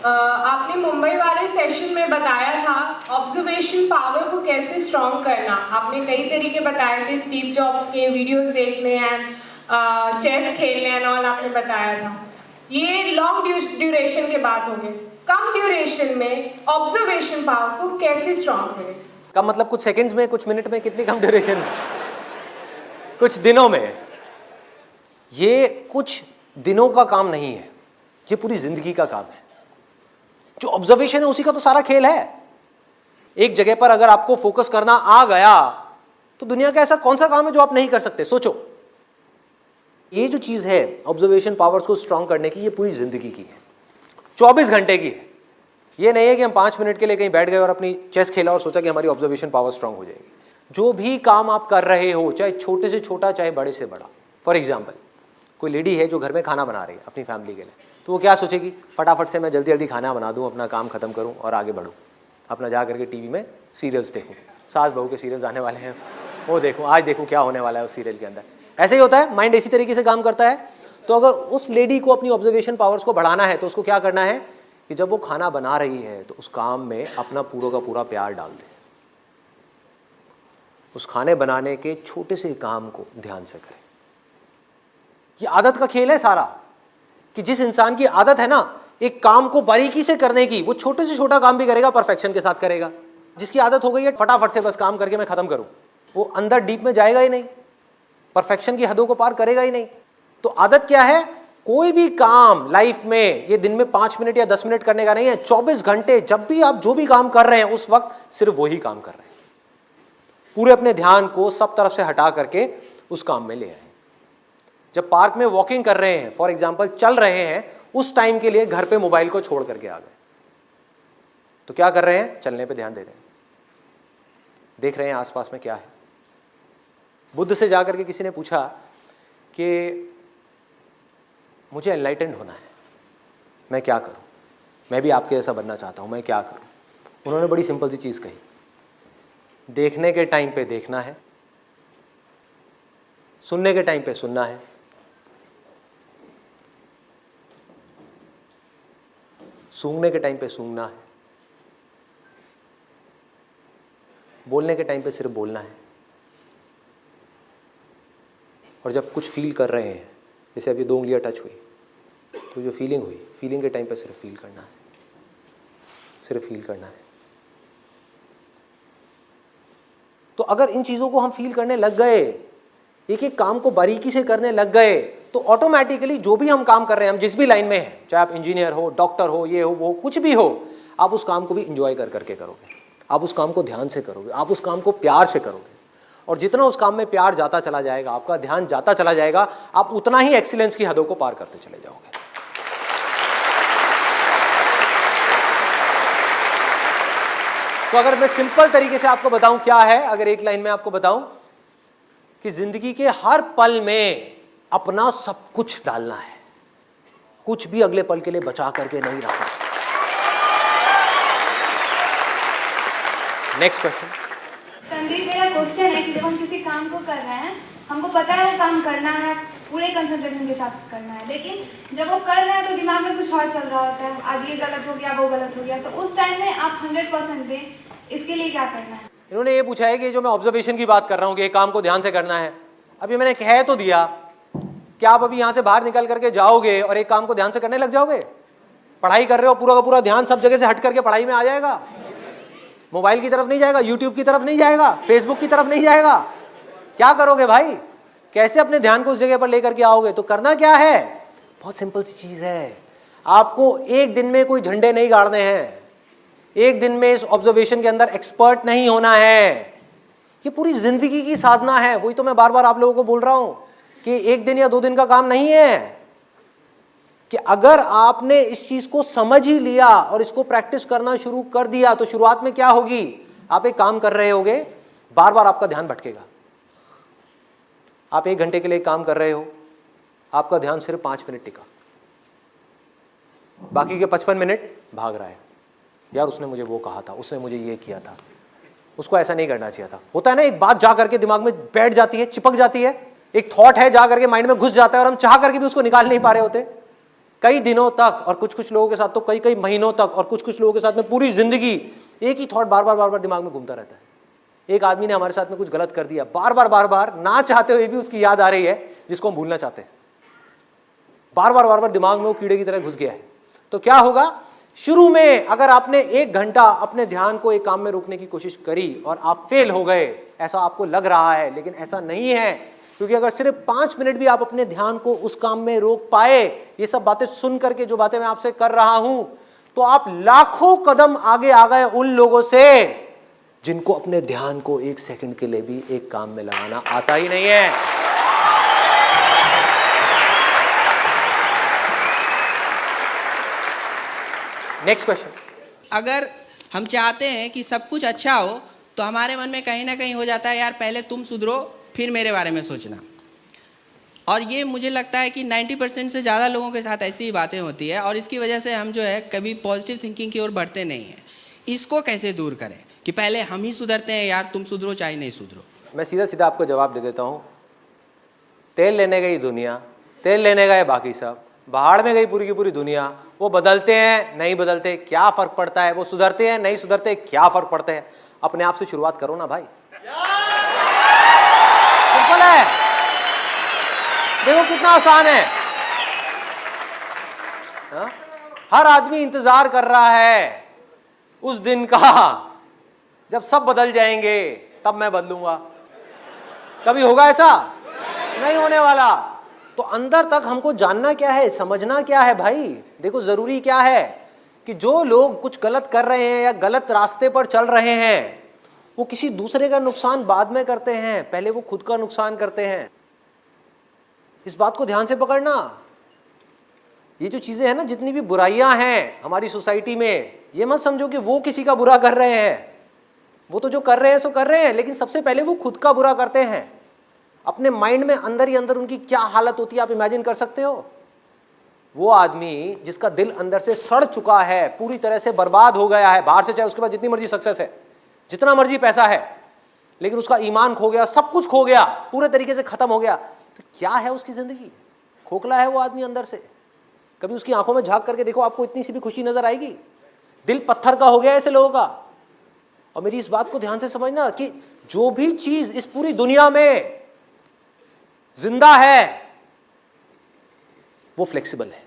आपने मुंबई वाले सेशन में बताया था ऑब्जर्वेशन पावर को कैसे स्ट्रॉन्ग करना। आपने कई तरीके बताए थे, स्टीव जॉब्स के वीडियोस देखने एंड चेस खेलने एंड ऑल आपने बताया था। ये लॉन्ग ड्यूरेशन के बात हो गई, कम ड्यूरेशन में ऑब्जर्वेशन पावर को कैसे स्ट्रॉन्ग करें? कम मतलब कुछ सेकंड्स में, कुछ मिनट में, कितनी कम ड्यूरेशन में? कुछ दिनों में। ये कुछ दिनों का काम नहीं है, ये पूरी जिंदगी का काम है। जो ऑब्जर्वेशन है उसी का तो सारा खेल है। एक जगह पर अगर आपको फोकस करना आ गया तो दुनिया का ऐसा कौन सा काम है जो आप नहीं कर सकते? सोचो। ये जो चीज है ऑब्जर्वेशन पावर्स को स्ट्रॉन्ग करने की, ये पूरी जिंदगी की है, 24 घंटे की है। ये नहीं है कि हम 5 मिनट के लिए कहीं बैठ गए और अपनी चेस खेला और सोचा कि हमारी ऑब्जर्वेशन पावर स्ट्रॉन्ग हो जाएगी। जो भी काम आप कर रहे हो, चाहे छोटे से छोटा चाहे बड़े से बड़ा। फॉर एग्जाम्पल, कोई लेडी है जो घर में खाना बना रही है अपनी फैमिली के लिए, तो वो क्या सोचेगी? फटाफट से मैं जल्दी जल्दी खाना बना दूं, अपना काम खत्म करूं और आगे बढ़ूं, अपना जा करके टीवी में सीरियल्स देखूं। सास बहू के सीरियल्स आने वाले हैं, वो देखूं, आज देखूं क्या होने वाला है उस सीरियल के अंदर। ऐसे ही होता है, माइंड इसी तरीके से काम करता है। तो अगर उस लेडी को अपनी ऑब्जर्वेशन पावर्स को बढ़ाना है तो उसको क्या करना है कि जब वो खाना बना रही है तो उस काम में अपना पूरा का पूरा प्यार डाल दे। उस खाने बनाने के छोटे से काम को ध्यान से करे। ये आदत का खेल है सारा, कि जिस इंसान की आदत है ना एक काम को बारीकी से करने की, वो छोटे से छोटा काम भी करेगा, परफेक्शन के साथ करेगा। जिसकी आदत हो गई है फटाफट से बस काम करके मैं खत्म करूं, वो अंदर डीप में जाएगा ही नहीं, परफेक्शन की हदों को पार करेगा ही नहीं। तो आदत क्या है? कोई भी काम लाइफ में ये दिन में 5 मिनट या 10 मिनट करने का नहीं है, 24 घंटे जब भी आप जो भी काम कर रहे हैं उस वक्त सिर्फ वही काम कर रहे हैं। पूरे अपने ध्यान को सब तरफ से हटा करके उस काम में ले आए। जब पार्क में वॉकिंग कर रहे हैं, फॉर एग्जाम्पल चल रहे हैं, उस टाइम के लिए घर पे मोबाइल को छोड़ करके आ गए, तो क्या कर रहे हैं? चलने पे ध्यान दे रहे हैं, देख रहे हैं आसपास में क्या है। बुद्ध से जाकर के किसी ने पूछा कि मुझे एनलाइटेंड होना है, मैं क्या करूं? मैं भी आपके जैसा बनना चाहता हूं, मैं क्या करूं? उन्होंने बड़ी सिंपल सी चीज कही, देखने के टाइम पे देखना है, सुनने के टाइम पे सुनना है, सूंघने के टाइम पे सूंघना है, बोलने के टाइम पे सिर्फ बोलना है। और जब कुछ फील कर रहे हैं, जैसे अभी 2 उंगलियां टच हुई, तो जो फीलिंग हुई, फीलिंग के टाइम पे सिर्फ फील करना है, सिर्फ फील करना है। तो अगर इन चीजों को हम फील करने लग गए, एक एक काम को बारीकी से करने लग गए, तो ऑटोमेटिकली जो भी हम काम कर रहे हैं, हम जिस भी लाइन में हैं, चाहे आप इंजीनियर हो, डॉक्टर हो, ये हो, वो कुछ भी हो, आप उस काम को भी इंजॉय कर करके करोगे, आप उस काम को ध्यान से करोगे, आप उस काम को प्यार से करोगे। और जितना उस काम में प्यार जाता चला जाएगा, आपका ध्यान जाता चला जाएगा, आप उतना ही एक्सीलेंस की हदों को पार करते चले जाओगे। तो अगर मैं सिंपल तरीके से आपको बताऊं क्या है, अगर एक लाइन में आपको बताऊं कि जिंदगी के हर पल में अपना सब कुछ डालना है, कुछ भी अगले पल के लिए बचा करके नहीं रखना। Next question. संदीप, मेरा क्वेश्चन है कि जब हम किसी काम को कर रहे हैं, हमको पता है वो काम करना है, पूरे कंसंट्रेशन के साथ करना है, लेकिन जब वो कर रहे हैं तो दिमाग में कुछ और चल रहा होता है, आज ये गलत हो गया, वो गलत हो गया, तो उस टाइम में आप 100% दें, इसके लिए क्या करना है? इन्होंने ये पूछा है कि जो मैं ऑब्जर्वेशन की बात कर रहा हूं कि एक काम को ध्यान से करना है, अभी मैंने कह तो दिया, क्या आप अभी यहां से बाहर निकल करके जाओगे और एक काम को ध्यान से करने लग जाओगे? पढ़ाई कर रहे हो, पूरा का पूरा ध्यान सब जगह से हट करके पढ़ाई में आ जाएगा, मोबाइल की तरफ नहीं जाएगा, यूट्यूब की तरफ नहीं जाएगा, फेसबुक की तरफ नहीं जाएगा। क्या करोगे भाई? कैसे अपने ध्यान को उस जगह पर लेकर के आओगे? तो करना क्या है? बहुत सिंपल सी चीज है। आपको एक दिन में कोई झंडे नहीं गाड़ने हैं, एक दिन में इस ऑब्जर्वेशन के अंदर एक्सपर्ट नहीं होना है, ये पूरी जिंदगी की साधना है। वही तो मैं बार बार आप लोगों को बोल रहा हूं कि 1 दिन या 2 दिन का काम नहीं है, कि अगर आपने इस चीज को समझ ही लिया और इसको प्रैक्टिस करना शुरू कर दिया तो शुरुआत में क्या होगी? आप एक काम कर रहे होगे, बार बार आपका ध्यान भटकेगा। आप 1 घंटे के लिए काम कर रहे हो, आपका ध्यान सिर्फ 5 मिनट टिका, बाकी के 55 मिनट भाग रहा है। यार उसने मुझे वो कहा था, उसने मुझे ये किया था, उसको ऐसा नहीं करना चाहिए था। होता है ना, एक बात जा करके दिमाग में बैठ जाती है, चिपक जाती है, एक थॉट है जा करके माइंड में घुस जाता है और हम चाह करके भी उसको निकाल नहीं पा रहे होते। कई दिनों तक, और कुछ कुछ लोगों के साथ तो कई कई महीनों तक, और कुछ कुछ लोगों के साथ में पूरी जिंदगी एक ही थॉट बार बार दिमाग में घूमता रहता है। एक आदमी ने हमारे साथ में कुछ गलत कर दिया, बार बार ना चाहते हुए भी उसकी याद आ रही है जिसको हम भूलना चाहते हैं, बार बार दिमाग में वो कीड़े की तरह घुस गया है। तो क्या होगा, शुरू में अगर आपने 1 घंटा अपने ध्यान को एक काम में रोकने की कोशिश करी और आप फेल हो गए, ऐसा आपको लग रहा है, लेकिन ऐसा नहीं है, क्योंकि अगर सिर्फ 5 मिनट भी आप अपने ध्यान को उस काम में रोक पाए, ये सब बातें सुन करके जो बातें मैं आपसे कर रहा हूं, तो आप लाखों कदम आगे आ गए उन लोगों से जिनको अपने ध्यान को 1 सेकंड के लिए भी एक काम में लगाना आता ही नहीं है। Next question. अगर हम चाहते हैं कि सब कुछ अच्छा हो तो हमारे मन में कहीं ना कहीं हो जाता है, यार पहले तुम सुधरो फिर मेरे बारे में सोचना। और ये मुझे लगता है कि 90% से ज़्यादा लोगों के साथ ऐसी ही बातें होती है, और इसकी वजह से हम जो है कभी पॉजिटिव थिंकिंग की ओर बढ़ते नहीं हैं। इसको कैसे दूर करें कि पहले हम ही सुधरते हैं, यार तुम सुधरो चाहे नहीं सुधरो। मैं सीधा सीधा आपको जवाब दे देता हूं, तेल लेने गई दुनिया, तेल लेने गए बाकी सब, बाहर में गई पूरी की पूरी दुनिया। वो बदलते हैं नहीं बदलते क्या फर्क पड़ता है, वो सुधरते हैं नहीं सुधरते क्या फर्क पड़ता है। अपने आप से शुरुआत करो ना भाई, सिंपल है, देखो कितना आसान है। हा? हर आदमी इंतजार कर रहा है उस दिन का जब सब बदल जाएंगे, तब मैं बदलूंगा। कभी होगा ऐसा? नहीं होने वाला। तो अंदर तक हमको जानना क्या है, समझना क्या है भाई। देखो जरूरी क्या है कि जो लोग कुछ गलत कर रहे हैं या गलत रास्ते पर चल रहे हैं, वो किसी दूसरे का नुकसान बाद में करते हैं, पहले वो खुद का नुकसान करते हैं। इस बात को ध्यान से पकड़ना। ये जो चीजें हैं ना, जितनी भी बुराइयां हैं हमारी सोसाइटी में, ये मत समझो कि वो किसी का बुरा कर रहे हैं। वो तो जो कर रहे हैं सो कर रहे हैं, लेकिन सबसे पहले वो खुद का बुरा करते हैं। अपने माइंड में अंदर ही अंदर उनकी क्या हालत होती है आप इमेजिन कर सकते हो। वो आदमी जिसका दिल अंदर से सड़ चुका है, पूरी तरह से बर्बाद हो गया है, बाहर से चाहे उसके पास जितनी मर्जी सक्सेस है, जितना मर्जी पैसा है, लेकिन उसका ईमान खो गया, सब कुछ खो गया, पूरे तरीके से खत्म हो गया, तो क्या है उसकी जिंदगी? खोखला है वो आदमी अंदर से। कभी उसकी आंखों में झांक करके देखो, आपको इतनी सी भी खुशी नजर आएगी? दिल पत्थर का हो गया ऐसे लोगों का। और मेरी इस बात को ध्यान से समझना कि जो भी चीज इस पूरी दुनिया में जिंदा है वो फ्लेक्सिबल है,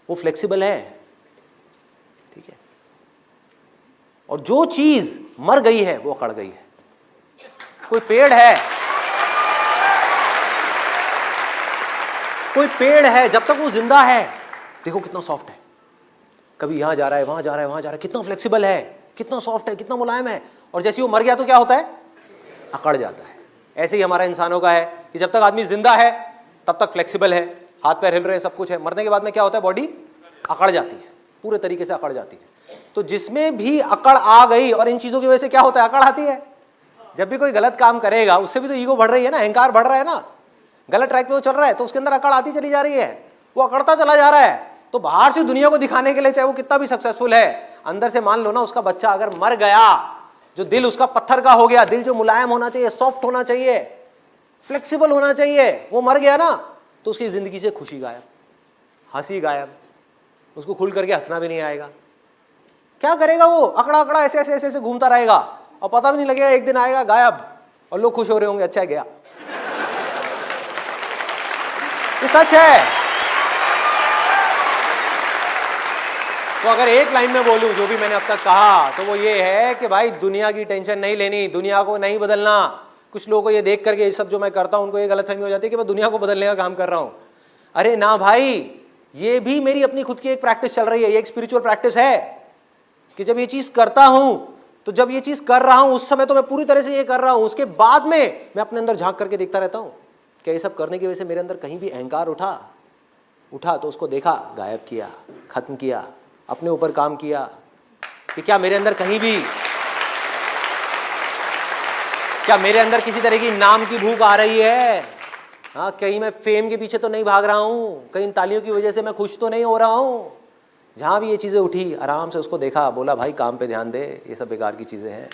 वो फ्लेक्सिबल है, ठीक है। और जो चीज मर गई है वो अकड़ गई है। कोई पेड़ है, कोई पेड़ है, जब तक वो जिंदा है देखो कितना सॉफ्ट है, कभी यहां जा रहा है, वहां जा रहा है, वहां जा रहा है, कितना फ्लेक्सिबल है, कितना सॉफ्ट है, कितना मुलायम है। और जैसे वो मर गया तो क्या होता है? अकड़ जाता है। ऐसे ही हमारा इंसानों का है कि जब तक आदमी जिंदा है तब तक फ्लेक्सिबल है, हाथ पैर हिल रहे हैं, सब कुछ है। मरने के बाद में क्या होता है? बॉडी अकड़ जाती है, पूरे तरीके से अकड़ जाती है। तो जिसमें भी अकड़ आ गई, और इन चीजों की वजह से क्या होता है? अकड़ आती है। जब भी कोई गलत काम करेगा उससे भी तो ईगो बढ़ रही है ना, अहंकार बढ़ रहा है ना, गलत ट्रैक पे वो चल रहा है, तो उसके अंदर अकड़ आती चली जा रही है, वो अकड़ता चला जा रहा है। तो बाहर से दुनिया को दिखाने के लिए चाहे वो कितना भी सक्सेसफुल है, अंदर से मान लो ना उसका बच्चा अगर मर गया, जो दिल उसका पत्थर का हो गया, दिल जो मुलायम होना चाहिए, सॉफ्ट होना चाहिए, फ्लेक्सिबल होना चाहिए, वो मर गया ना, तो उसकी जिंदगी से खुशी गायब, हंसी गायब, उसको खुल करके हंसना भी नहीं आएगा। क्या करेगा वो? अकड़ा अकड़ा ऐसे ऐसे ऐसे ऐसे घूमता रहेगा और पता भी नहीं लगेगा, एक दिन आएगा गायब और लोग खुश हो रहे होंगे, अच्छा है गया। ये सच है। तो अगर एक लाइन में बोलूं जो भी मैंने अब तक कहा, तो वो ये है कि भाई दुनिया की टेंशन नहीं लेनी, दुनिया को नहीं बदलना। कुछ लोगों को ये देख करके ये सब जो मैं करता हूं उनको ये गलतफहमी हो जाती है कि मैं दुनिया को बदलने का काम कर रहा हूं। अरे ना भाई, ये भी मेरी अपनी खुद की एक प्रैक्टिस चल रही है, ये एक स्पिरिचुअल प्रैक्टिस है कि जब ये चीज करता हूं, तो जब ये चीज कर रहा हूं उस समय तो मैं पूरी तरह से ये कर रहा हूं, उसके बाद में मैं अपने अंदर झांक करके देखता रहता हूं कि ये सब करने की वजह से मेरे अंदर कहीं भी अहंकार उठा तो उसको देखा, गायब किया, खत्म किया, अपने ऊपर काम किया कि क्या मेरे अंदर कहीं भी, क्या मेरे अंदर किसी तरह की नाम की भूख आ रही है? हाँ, कहीं मैं फेम के पीछे तो नहीं भाग रहा हूं, कहीं तालियों की वजह से मैं खुश तो नहीं हो रहा हूं। जहां भी ये चीजें उठी, आराम से उसको देखा, बोला भाई काम पे ध्यान दे, ये सब बेकार की चीजें हैं,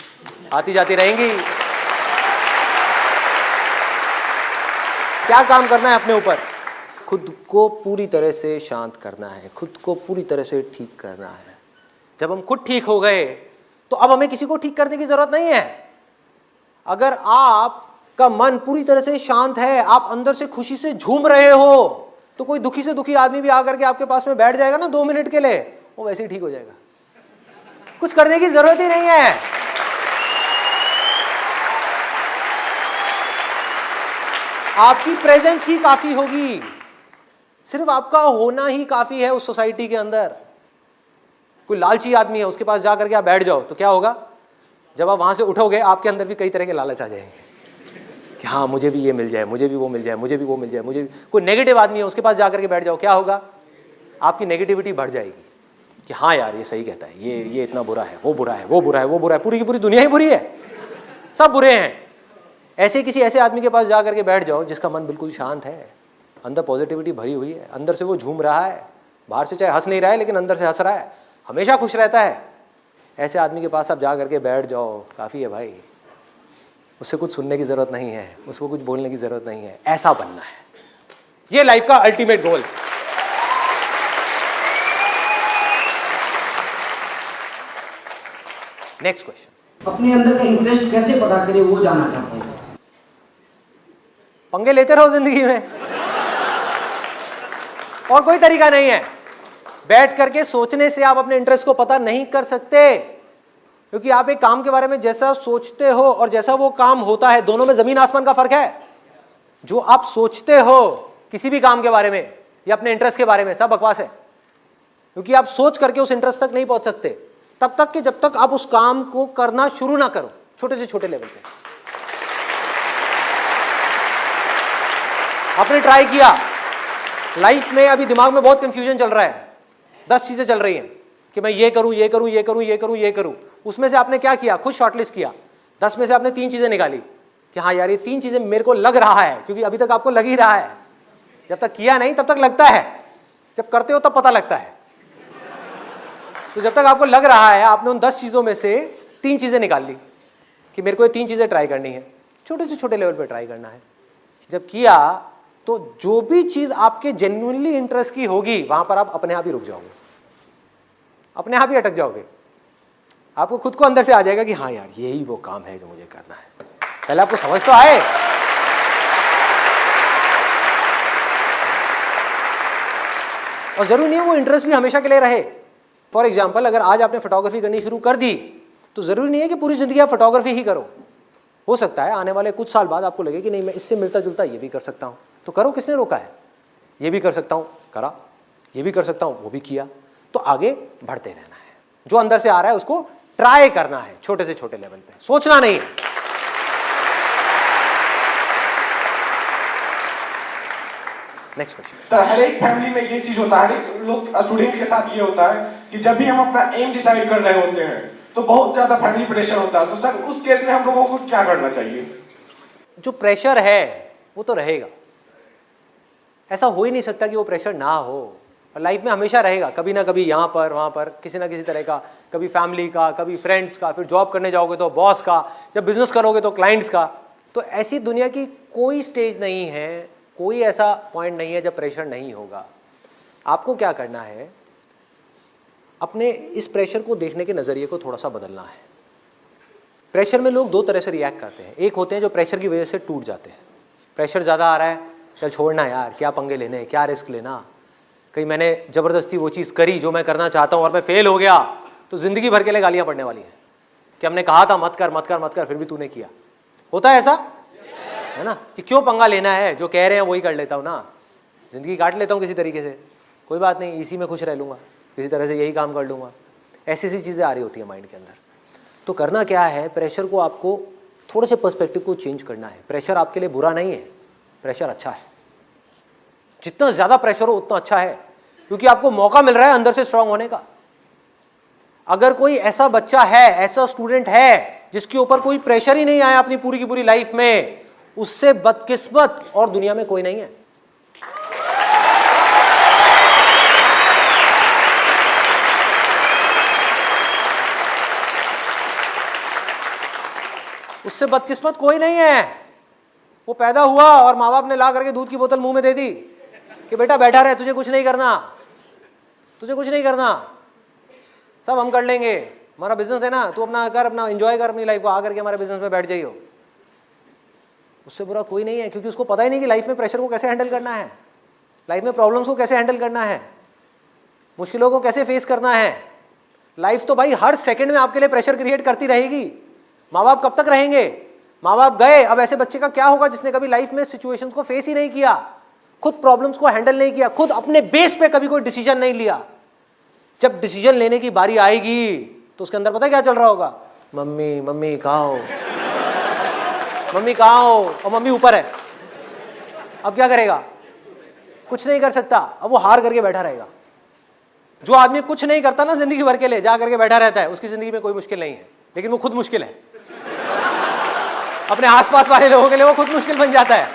आती जाती रहेंगी। क्या काम करना है अपने ऊपर? खुद को पूरी तरह से शांत करना है, खुद को पूरी तरह से ठीक करना है। जब हम खुद ठीक हो गए तो अब हमें किसी को ठीक करने की जरूरत नहीं है। अगर आपका मन पूरी तरह से शांत है, आप अंदर से खुशी से झूम रहे हो, तो कोई दुखी से दुखी आदमी भी आकर के आपके पास में बैठ जाएगा ना 2 मिनट के लिए, वो वैसे ही ठीक हो जाएगा। कुछ करने की जरूरत ही नहीं है। आपकी प्रेजेंस ही काफी होगी, सिर्फ आपका होना ही काफी है उस सोसाइटी के अंदर। कोई लालची आदमी है, उसके पास जाकर के आप बैठ जाओ तो क्या होगा? जब आप वहां से उठोगे आपके अंदर भी कई तरह के लालच आ जाएंगे कि हाँ मुझे भी ये मिल जाए, मुझे भी वो मिल जाए, मुझे भी वो मिल जाए, मुझे भी। कोई नेगेटिव आदमी है, उसके पास जाकर के बैठ जाओ, क्या होगा? आपकी नेगेटिविटी बढ़ जाएगी कि हाँ यार ये सही कहता है, ये इतना बुरा है, वो बुरा है, वो बुरा है, वो बुरा है, पूरी की पूरी दुनिया ही बुरी है, सब बुरे हैं। ऐसे किसी ऐसे आदमी के पास जा करके बैठ जाओ जिसका मन बिल्कुल शांत है, अंदर पॉजिटिविटी भरी हुई है, अंदर से वो झूम रहा है, बाहर से चाहे हंस नहीं रहा है लेकिन अंदर से हंस रहा है, हमेशा खुश रहता है। ऐसे आदमी के पास आप जा करके बैठ जाओ, काफ़ी है भाई। उससे कुछ सुनने की ज़रूरत नहीं है, उसको कुछ बोलने की ज़रूरत नहीं है। ऐसा बनना है, ये लाइफ का अल्टीमेट गोल है। नेक्स्ट क्वेश्चन, अपने अंदर का इंटरेस्ट कैसे पता करें वो जानना चाहता हूँ। पंगे लेते रहो जिंदगी में, और कोई तरीका नहीं है। बैठ करके सोचने से आप अपने इंटरेस्ट को पता नहीं कर सकते, क्योंकि आप एक काम के बारे में जैसा सोचते हो और जैसा वो काम होता है, दोनों में जमीन आसमान का फर्क है। जो आप सोचते हो किसी भी काम के बारे में या अपने इंटरेस्ट के बारे में, सब बकवास है, क्योंकि आप सोच करके उस इंटरेस्ट तक नहीं पहुंच सकते तब तक कि जब तक आप उस काम को करना शुरू ना करो, छोटे से छोटे लेवल पे। आपने ट्राई किया, लाइफ में अभी दिमाग में बहुत कंफ्यूजन चल रहा है, 10 चीजें चल रही हैं कि मैं ये करूं, ये करूं, ये करूं, ये करूं, ये करूं। उसमें से आपने क्या किया? खुद शॉर्टलिस्ट किया, 10 में से आपने 3 चीजें निकाली कि हाँ यार ये 3 चीजें मेरे को लग रहा है, क्योंकि अभी तक आपको लग ही रहा है। जब तक किया नहीं तब तक लगता है, जब करते हो तब पता लगता है। तो जब तक आपको लग रहा है, आपने उन 10 चीजों में से 3 चीजें निकाल ली कि मेरे को ये 3 चीजें ट्राई करनी है, छोटे से छोटे लेवल पे ट्राई करना है। जब किया तो जो भी चीज आपके जेन्युइनली इंटरेस्ट की होगी वहां पर आप अपने आप ही रुक जाओगे, अपने आप ही अटक जाओगे। आपको खुद को अंदर से आ जाएगा कि हाँ यार यही वो काम है जो मुझे करना है। पहले आपको समझ तो आए। और जरूरी नहीं है वो इंटरेस्ट भी हमेशा के लिए रहे। फॉर एग्जाम्पल, अगर आज आपने फोटोग्राफी करनी शुरू कर दी तो जरूरी नहीं है कि पूरी जिंदगी आप फोटोग्राफी ही करो। हो सकता है आने वाले कुछ साल बाद आपको लगे कि नहीं मैं इससे मिलता जुलता ये भी कर सकता हूं, तो करो, किसने रोका है? ये भी कर सकता हूं, करा, ये भी कर सकता हूं, वो भी किया। तो आगे बढ़ते रहना है, जो अंदर से आ रहा है उसको ट्राई करना है, छोटे से छोटे लेवल पे, सोचना नहीं है। नेक्स्ट क्वेश्चन सर, हर एक फैमिली में ये चीज होता है, हर एक लोग स्टूडेंट के साथ ये होता है कि जब भी हम अपना एम डिसाइड कर रहे होते हैं तो बहुत ज्यादा फैमिली प्रेशर होता है। तो सर उस केस में हम लोगों को क्या करना चाहिए? जो प्रेशर है वो तो रहेगा, ऐसा हो ही नहीं सकता कि वो प्रेशर ना हो। और लाइफ में हमेशा रहेगा, कभी ना कभी यहाँ पर वहाँ पर किसी ना किसी तरह का, कभी फैमिली का, कभी फ्रेंड्स का, फिर जॉब करने जाओगे तो बॉस का, जब बिजनेस करोगे तो क्लाइंट्स का। तो ऐसी दुनिया की कोई स्टेज नहीं है, कोई ऐसा पॉइंट नहीं है जब प्रेशर नहीं होगा। आपको क्या करना है, अपने इस प्रेशर को देखने के नज़रिए को थोड़ा सा बदलना है। प्रेशर में लोग 2 तरह से रिएक्ट करते हैं। एक होते हैं जो प्रेशर की वजह से टूट जाते हैं, प्रेशर ज़्यादा आ रहा है, चल छोड़ना यार, क्या पंगे लेने, क्या रिस्क लेना, कहीं मैंने ज़बरदस्ती वो चीज़ करी जो मैं करना चाहता हूँ और मैं फेल हो गया तो ज़िंदगी भर के लिए गालियाँ पड़ने वाली हैं कि हमने कहा था मत कर मत कर मत कर, फिर भी तूने किया। होता है ऐसा, है ना, कि क्यों पंगा लेना है, जो कह रहे हैं वही कर लेता हूँ ना, ज़िंदगी काट लेता हूँ किसी तरीके से, कोई बात नहीं, इसी में खुश रह लूँगा, किसी तरह से यही काम कर लूँगा। ऐसी ऐसी चीज़ें आ रही होती हैं माइंड के अंदर। तो करना क्या है, प्रेशर को आपको थोड़े से पर्सपेक्टिव को चेंज करना है। प्रेशर आपके लिए बुरा नहीं है, प्रेशर अच्छा है। जितना ज़्यादा प्रेशर हो उतना अच्छा है, क्योंकि आपको मौका मिल रहा है अंदर से स्ट्रांग होने का। अगर कोई ऐसा बच्चा है, ऐसा स्टूडेंट है जिसके ऊपर कोई प्रेशर ही नहीं आया अपनी पूरी की पूरी लाइफ में, उससे बदकिस्मत और दुनिया में कोई नहीं है। उससे बदकिस्मत कोई नहीं है। वो पैदा हुआ और माँ बाप ने ला करके दूध की बोतल मुंह में दे दी कि बेटा बैठा रहे, तुझे कुछ नहीं करना, तुझे कुछ नहीं करना, सब हम कर लेंगे, हमारा बिजनेस है ना, तू अपना कर, अपना एंजॉय कर अपनी लाइफ को, आकर के हमारे बिजनेस में बैठ जाइयो। उससे बुरा कोई नहीं है, क्योंकि उसको पता ही नहीं कि लाइफ में प्रेशर को कैसे हैंडल करना है, लाइफ में प्रॉब्लम्स को कैसे हैंडल करना है, मुश्किलों को कैसे फेस करना है। लाइफ तो भाई हर सेकंड में आपके लिए प्रेशर क्रिएट करती रहेगी। माँ बाप कब तक रहेंगे? माँ बाप गए, अब ऐसे बच्चे का क्या होगा जिसने कभी लाइफ में सिचुएशंस को फेस ही नहीं किया, खुद प्रॉब्लम्स को हैंडल नहीं किया, खुद अपने बेस पे कभी कोई डिसीजन नहीं लिया। जब डिसीजन लेने की बारी आएगी तो उसके अंदर पता है क्या चल रहा होगा? मम्मी मम्मी कहाँ हो, मम्मी कहाँ हो, और मम्मी ऊपर है। अब क्या करेगा? कुछ नहीं कर सकता, अब वो हार करके बैठा रहेगा। जो आदमी कुछ नहीं करता ना जिंदगी भर के लिए, जा करके बैठा रहता है, उसकी जिंदगी में कोई मुश्किल नहीं है, लेकिन वो खुद मुश्किल है। अपने आसपास वाले लोगों के लिए वो खुद मुश्किल बन जाता है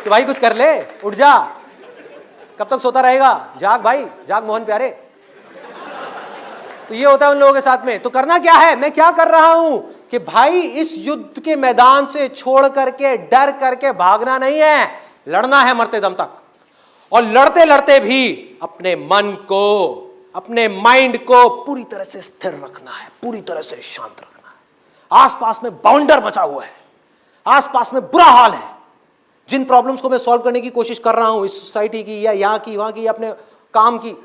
कि भाई कुछ कर ले, उठ जा, कब तक सोता रहेगा, जाग भाई जाग मोहन प्यारे। तो ये होता है उन लोगों के साथ में। तो करना क्या है, मैं क्या कर रहा हूं कि भाई इस युद्ध के मैदान से छोड़ करके डर करके भागना नहीं है, लड़ना है मरते दम तक। और लड़ते लड़ते भी अपने मन को, अपने माइंड को पूरी तरह से स्थिर रखना है, पूरी तरह से शांत रखना है। आसपास में बाउंडर बचा हुआ है, आसपास में बुरा हाल है। जिन प्रॉब्लम्स को मैं सॉल्व करने की कोशिश कर रहा हूं, इस सोसाइटी की या यहां की वहां की या अपने काम की,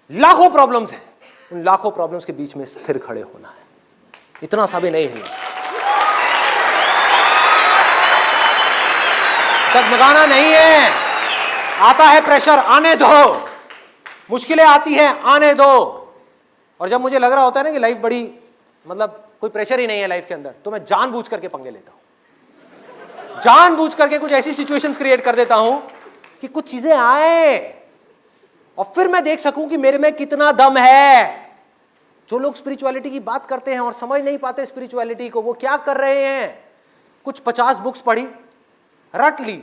लाखों प्रॉब्लम्स हैं। उन लाखों प्रॉब्लम्स के बीच में स्थिर खड़े होना है, इतना सा भी नहीं है, डगमगाना नहीं है। आता है प्रेशर, आने दो, मुश्किलें आती हैं, आने दो। और जब मुझे लग रहा होता है ना कि लाइफ बड़ी, मतलब कोई प्रेशर ही नहीं है लाइफ के अंदर, तो मैं जानबूझ करके पंगे लेता हूं, जानबूझ करके कुछ ऐसी सिचुएशंस क्रिएट कर देता हूं कि कुछ चीजें आए और फिर मैं देख सकूं कि मेरे में कितना दम है। जो लोग स्पिरिचुअलिटी की बात करते हैं और समझ नहीं पाते स्पिरिचुअलिटी को, वो क्या कर रहे हैं? कुछ 50 बुक्स पढ़ी, रट ली,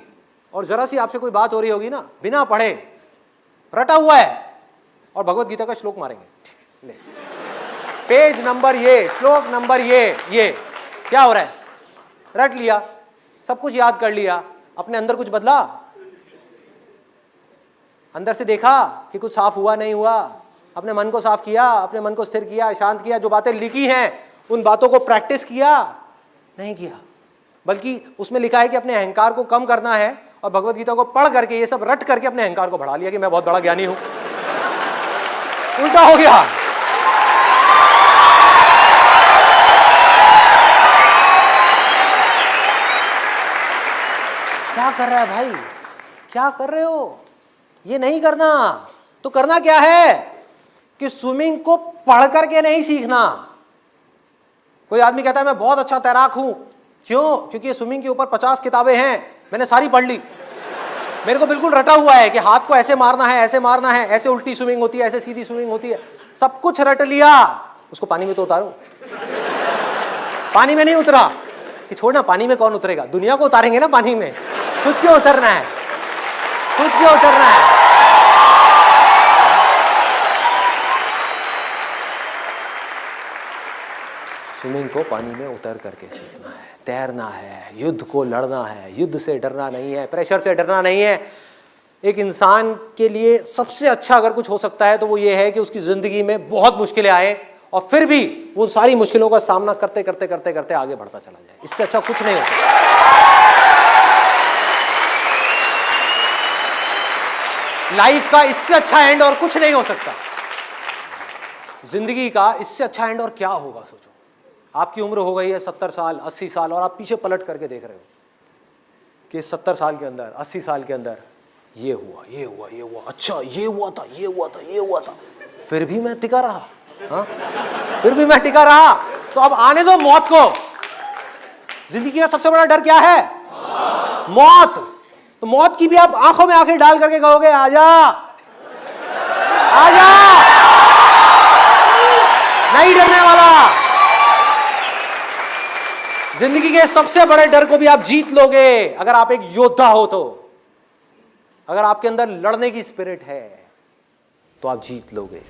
और जरा सी आपसे कोई बात हो रही होगी ना, बिना पढ़े रटा हुआ है, और भगवत गीता का श्लोक मारेंगे, ले पेज नंबर ये, श्लोक नंबर ये क्या हो रहा है? रट लिया, सब कुछ याद कर लिया, अपने अंदर कुछ बदला? अंदर से देखा कि कुछ साफ हुआ नहीं हुआ? अपने मन को साफ किया, अपने मन को स्थिर किया, शांत किया, जो बातें लिखी हैं उन बातों को प्रैक्टिस किया? नहीं किया। बल्कि उसमें लिखा है कि अपने अहंकार को कम करना है, और भगवत गीता को पढ़ करके ये सब रट करके अपने अहंकार को बढ़ा लिया कि मैं बहुत बड़ा ज्ञानी हूं। उल्टा हो गया। क्या कर रहा है भाई, क्या कर रहे हो? ये नहीं करना। तो करना क्या है कि स्विमिंग को पढ़ करके नहीं सीखना। कोई आदमी कहता है मैं बहुत अच्छा तैराक हूं, क्यों? क्योंकि स्विमिंग के ऊपर 50 किताबें हैं, मैंने सारी पढ़ ली, मेरे को बिल्कुल रटा हुआ है कि हाथ को ऐसे मारना है, ऐसे मारना है, ऐसे उल्टी स्विमिंग होती है, ऐसे सीधी स्विमिंग होती है, सब कुछ रट लिया। उसको पानी में तो उतारो। पानी में नहीं उतरा कि छोड़ना, पानी में कौन उतरेगा, दुनिया को उतारेंगे ना पानी में, खुद क्यों उतरना है, खुद क्यों उतरना है? स्विमिंग को पानी में उतर करके सीखना है, तैरना है, युद्ध को लड़ना है, युद्ध से डरना नहीं है, प्रेशर से डरना नहीं है। एक इंसान के लिए सबसे अच्छा अगर कुछ हो सकता है तो वो ये है कि उसकी जिंदगी में बहुत मुश्किलें आए और फिर भी वो सारी मुश्किलों का सामना करते करते करते करते आगे बढ़ता चला जाए। इससे अच्छा कुछ नहीं होता। लाइफ का इससे अच्छा एंड और कुछ नहीं हो सकता। जिंदगी का इससे अच्छा एंड और क्या होगा? सोचो, आपकी उम्र हो गई है 70 साल 80 साल और आप पीछे पलट करके देख रहे हो कि 70 साल के अंदर 80 साल के अंदर ये हुआ, ये हुआ, ये हुआ, अच्छा ये हुआ था, ये हुआ था, ये हुआ था, फिर भी मैं टिका रहा। हाँ, फिर भी मैं टिका रहा। तो अब आने दो मौत को। जिंदगी का सबसे बड़ा डर क्या है? मौत। तो मौत की भी आप आंखों में आंखें डाल करके कहोगे आजा आजा, नहीं डरने वाला। जिंदगी के सबसे बड़े डर को भी आप जीत लोगे अगर आप एक योद्धा हो। तो अगर आपके अंदर लड़ने की स्पिरिट है तो आप जीत लोगे।